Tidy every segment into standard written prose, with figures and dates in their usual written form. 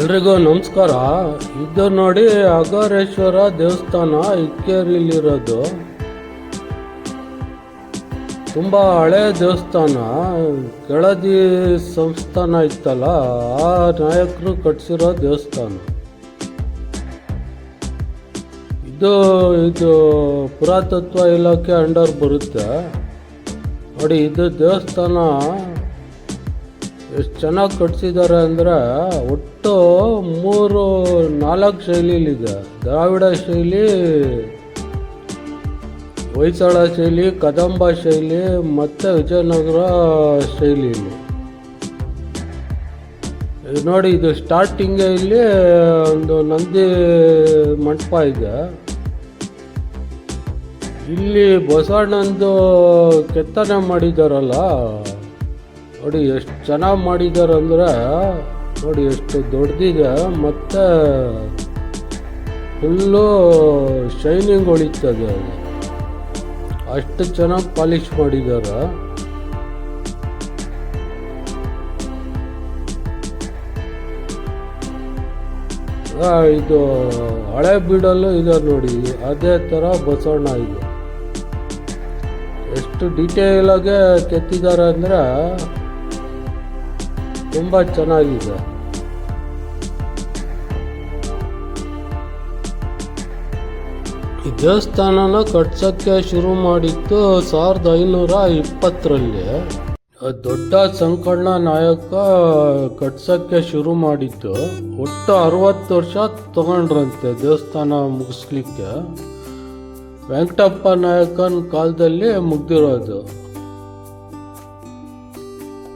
ಎಲ್ರಿಗೂ ನಮಸ್ಕಾರ. ಇದು ನೋಡಿ ಅಘೋರೇಶ್ವರ ದೇವಸ್ಥಾನ ಇಕ್ಕೇರಿಲಿರೋದು. ತುಂಬ ಹಳೆ ದೇವಸ್ಥಾನ. ಕೆಳದಿ ಸಂಸ್ಥಾನ ಇತ್ತಲ್ಲ, ಆ ನಾಯಕರು ಕಟ್ಸಿರೋ ದೇವಸ್ಥಾನ ಇದು ಪುರಾತತ್ವ ಇಲಾಖೆ ಅಂಡರ್ ಬರುತ್ತೆ ನೋಡಿ. ಇದು ದೇವಸ್ಥಾನ ಎಷ್ಟು ಚೆನ್ನಾಗಿ ಕಟ್ಸಿದ್ದಾರೆ ಅಂದರೆ, ಒಟ್ಟು 4 ಶೈಲಿಲಿದೆ. ದ್ರಾವಿಡ ಶೈಲಿ, ಹೊಯ್ಸಳ ಶೈಲಿ, ಕದಂಬ ಶೈಲಿ ಮತ್ತು ವಿಜಯನಗರ ಶೈಲಿಲಿ. ನೋಡಿ, ಇದು ಸ್ಟಾರ್ಟಿಂಗ್ ಇಲ್ಲಿ ಒಂದು ನಂದಿ ಮಂಟಪ ಇದೆ. ಇಲ್ಲಿ ಬಸವಣ್ಣಂದು ಕೆತ್ತನೆ ಮಾಡಿದಾರಲ್ಲ ನೋಡಿ, ಎಷ್ಟು ಚೆನ್ನಾಗಿ ಮಾಡಿದ್ದಾರೆ ಅಂದರೆ ನೋಡಿ, ಎಷ್ಟು ದೊಡ್ಡದಿದೆ ಮತ್ತು ಫುಲ್ಲು ಶೈನಿಂಗ್ ಹೊಳಿತದೆ. ಅಷ್ಟು ಚೆನ್ನಾಗಿ ಪಾಲಿಶ್ ಮಾಡಿದ್ದಾರೆ. ಇದು ಹಳೆ ಬೀಡಲ್ಲೂ ಇದೆ ನೋಡಿ, ಅದೇ ಥರ ಬಸವಣ್ಣ ಇದೆ. ಎಷ್ಟು ಡೀಟೇಲಾಗೆ ಕೆತ್ತಿದ್ದಾರೆ ಅಂದರೆ ತುಂಬ ಚೆನ್ನಾಗಿದೆ. ಈ ದೇವಸ್ಥಾನನ ಕಟ್ಸೋಕ್ಕೆ ಶುರು ಮಾಡಿದ್ದು 1520ರಲ್ಲಿ. ದೊಡ್ಡ ಸಂಕಣ್ಣ ನಾಯಕ ಕಟ್ಸೋಕ್ಕೆ ಶುರು ಮಾಡಿದ್ದು. ಒಟ್ಟು 60 ವರ್ಷ ತಗೊಂಡ್ರಂತೆ ದೇವಸ್ಥಾನ ಮುಗಿಸ್ಲಿಕ್ಕೆ. ವೆಂಕಟಪ್ಪ ನಾಯಕನ ಕಾಲದಲ್ಲಿ ಮುಗ್ದಿರೋದು.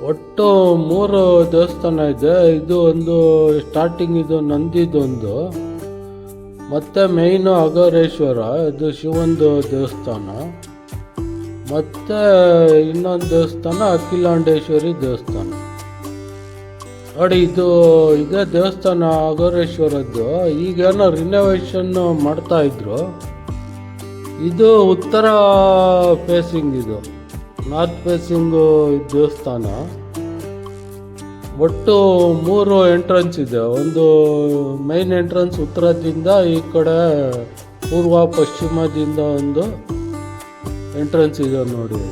ಒಟ್ಟು 3 ದೇವಸ್ಥಾನ ಇದೆ. ಇದು ಒಂದು ಸ್ಟಾರ್ಟಿಂಗ್, ಇದು ನಂದಿದೊಂದು, ಮತ್ತು ಮೇಯ್ನು ಅಘೋರೇಶ್ವರ, ಇದು ಶಿವಂದು ದೇವಸ್ಥಾನ, ಮತ್ತು ಇನ್ನೊಂದು ದೇವಸ್ಥಾನ ಅಖಿಲಾಂಡೇಶ್ವರಿ ದೇವಸ್ಥಾನ ನೋಡಿ. ಇದೇ ದೇವಸ್ಥಾನ ಅಘೋರೇಶ್ವರದ್ದು. ಈಗೇನೋ ರಿನೋವೇಷನ್ ಮಾಡ್ತಾಯಿದ್ರು. ಇದು ಉತ್ತರ ಫೇಸಿಂಗ್, ಇದು ನಾರ್ತ್ ಫೇಸಿಂಗು ದೇವಸ್ಥಾನ. ಒಟ್ಟು 3 ಎಂಟ್ರೆನ್ಸ್ ಇದೆ. ಒಂದು ಮೈನ್ ಎಂಟ್ರೆನ್ಸ್ ಉತ್ತರದಿಂದ, ಈ ಕಡೆ ಪೂರ್ವ ಪಶ್ಚಿಮದಿಂದ ಒಂದು ಎಂಟ್ರೆನ್ಸ್ ಇದೆ ನೋಡಿ.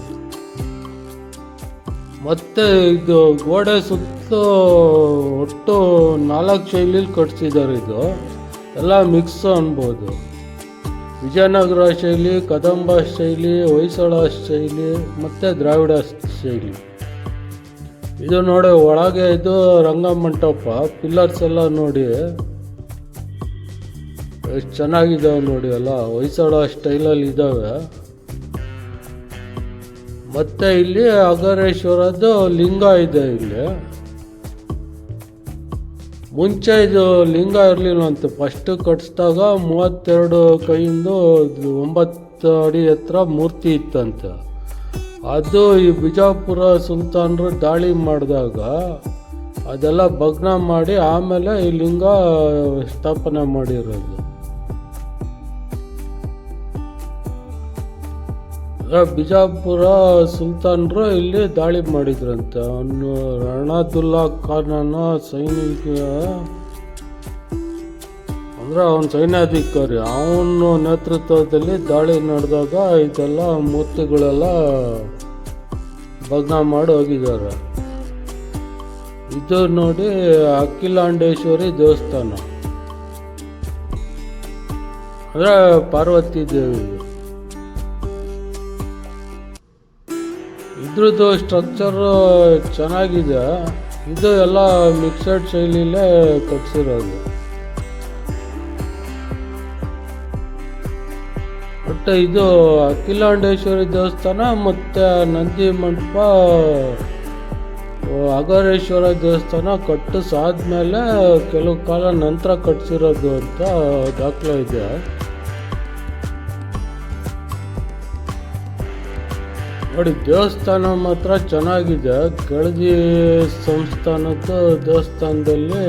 ಮತ್ತು ಇದು ಗೋಡೆ ಸುತ್ತಲೂ ಒಟ್ಟು 4 ಶೈಲಿಲಿ ಕಟ್ಸಿದ್ದಾರೆ. ಇದು ಎಲ್ಲ ಮಿಕ್ಸ್ ಅನ್ಬೋದು. ವಿಜಯನಗರ ಶೈಲಿ, ಕದಂಬ ಶೈಲಿ, ಹೊಯ್ಸಳ ಶೈಲಿ ಮತ್ತು ದ್ರಾವಿಡ ಶೈಲಿ. ಇದು ನೋಡಿ, ಒಳಗೆ ಇದು ರಂಗಮಂಟಪ. ಪಿಲ್ಲರ್ಸ್ ಎಲ್ಲ ನೋಡಿ ಎಷ್ಟು ಚೆನ್ನಾಗಿದ್ದಾವೆ ನೋಡಿ, ಎಲ್ಲ ಹೊಯ್ಸಳ ಸ್ಟೈಲಲ್ಲಿ ಇದ್ದಾವೆ. ಮತ್ತು ಇಲ್ಲಿ ಅಘೋರೇಶ್ವರದ್ದು ಲಿಂಗ ಇದೆ. ಇಲ್ಲಿ ಮುಂಚೆ ಇದು ಲಿಂಗ ಇರಲಿಲ್ಲ ಅಂತ. ಫಸ್ಟ್ ಕಟ್ಸಿದಾಗ 32 ಕೈಯಿಂದ 9 ಅಡಿ ಎತ್ತರ ಮೂರ್ತಿ ಇತ್ತಂತೆ. ಅದು ಈ ಬಿಜಾಪುರ ಸುಲ್ತಾನರು ದಾಳಿ ಮಾಡಿದಾಗ ಅದೆಲ್ಲ ಭಗ್ನ ಮಾಡಿ ಆಮೇಲೆ ಈ ಲಿಂಗ ಸ್ಥಾಪನೆ ಮಾಡಿರೋದು. ಬಿಜಾಪುರ ಸುಲ್ತಾನರು ಇಲ್ಲಿ ದಾಳಿ ಮಾಡಿದ್ರಂತೆ. ಅವನು ರಣದುಲ್ಲಾ ಖಾನನ ಸೈನಿಕ, ಅಂದರೆ ಅವನ ಸೈನ್ಯಾಧಿಕಾರಿ, ಅವನ ನೇತೃತ್ವದಲ್ಲಿ ದಾಳಿ ನಡೆದಾಗ ಇದೆಲ್ಲ ಮೂರ್ತಿಗಳೆಲ್ಲ ಭಗ್ನ ಮಾಡಿ ಹೋಗಿದ್ದಾರೆ. ಇದು ನೋಡಿ ಅಖಿಲಾಂಡೇಶ್ವರಿ ದೇವಸ್ಥಾನ, ಅಂದರೆ ಪಾರ್ವತಿ ದೇವಿ. ಇದ್ರದ್ದು ಸ್ಟ್ರಕ್ಚರ್ ಚೆನ್ನಾಗಿದೆ. ಇದು ಎಲ್ಲ ಮಿಕ್ಸಡ್ ಶೈಲಿಲೇ ಕಟ್ಸಿರೋದು. ಬಟ್ ಇದು ಅಖಿಲಾಂಡೇಶ್ವರಿ ದೇವಸ್ಥಾನ ಮತ್ತು ನಂದಿ ಮಂಟಪ, ಅಘೋರೇಶ್ವರ ದೇವಸ್ಥಾನ ಕಟ್ಟಿಸಾದ್ಮೇಲೆ ಕೆಲವು ಕಾಲ ನಂತರ ಕಟ್ಸಿರೋದು ಅಂತ ದಾಖಲೆ ಇದೆ. ನೋಡಿ, ದೇವಸ್ಥಾನ ಮಾತ್ರ ಚೆನ್ನಾಗಿದೆ. ಕೆಳದಿ ಸಂಸ್ಥಾನದ ದೇವಸ್ಥಾನದಲ್ಲಿ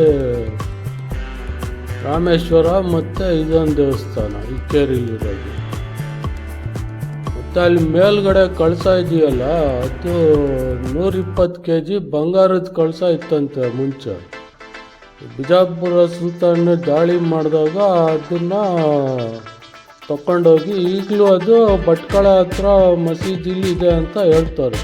ರಾಮೇಶ್ವರ ಮತ್ತು ಇದೊಂದು ದೇವಸ್ಥಾನ ಇಕ್ಕೇರಿಲಿರೋದು. ಮತ್ತು ಅಲ್ಲಿ ಮೇಲ್ಗಡೆ ಕಳಸ ಇದೆಯಲ್ಲ, ಅದು 120 kg ಬಂಗಾರದ ಕಳಸ ಇತ್ತಂತೆ ಮುಂಚೆ. ಬಿಜಾಪುರ ಸುಲ್ತಾನ ದಾಳಿ ಮಾಡಿದಾಗ ಅದನ್ನು ತಗೊಂಡೋಗಿ ಈಗಲೂ ಅದು ಭಟ್ಕಳ ಹತ್ರ ಮಸೀದಿಲಿ ಇದೆ ಅಂತ ಹೇಳ್ತಾರೆ.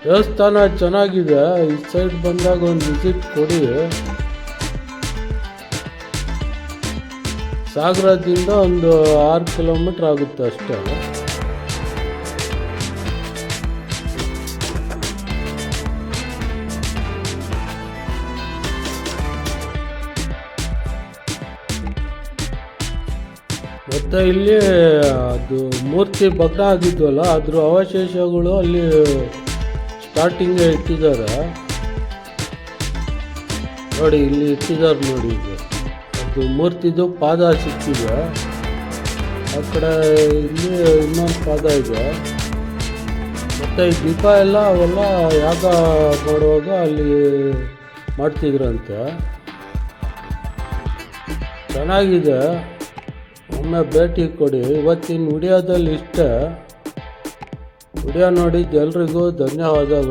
ದೇವಸ್ಥಾನ ಚೆನ್ನಾಗಿದೆ, ಈ ಸೈಡ್ ಬಂದಾಗ ಒಂದು ವಿಸಿಟ್ ಕೊಡಿ. ಸಾಗರದಿಂದ ಒಂದು 6 ಕಿಲೋಮೀಟ್ರ್ ಆಗುತ್ತೆ ಅಷ್ಟೇ. ಮತ್ತು ಇಲ್ಲಿ ಅದು ಮೂರ್ತಿ ಭಗ್ನ ಆಗಿದ್ವಲ್ಲ, ಅದ್ರ ಅವಶೇಷಗಳು ಅಲ್ಲಿ ಸ್ಟಾರ್ಟಿಂಗ್ ಇಟ್ಟಿದ್ದಾರೆ ನೋಡಿ, ಇಲ್ಲಿ ಇಟ್ಟಿದ್ದಾರೆ ನೋಡಿ. ಇದು ಅದು ಮೂರ್ತಿದು ಪಾದ ಸಿಕ್ಕಿದೆ, ಆ ಕಡೆ ಇಲ್ಲಿ ಇನ್ನೊಂದು ಪಾದ ಇದೆ. ಮತ್ತು ಈ ದೀಪ ಎಲ್ಲ ಅವೆಲ್ಲ ಯಾಗ ಮಾಡುವಾಗ ಅಲ್ಲಿ ಮಾಡ್ತಿದ್ರಂತೆ. ಚೆನ್ನಾಗಿದೆ, ಒಮ್ಮೆ ಭೇಟಿ ಕೊಡಿ. ಇವತ್ತಿನ ವಿಡಿಯೋದಲ್ಲಿ ಇಷ್ಟೇ. ವಿಡಿಯೋ ನೋಡಿದ್ದು ಎಲ್ರಿಗೂ ಧನ್ಯವಾದಗಳು.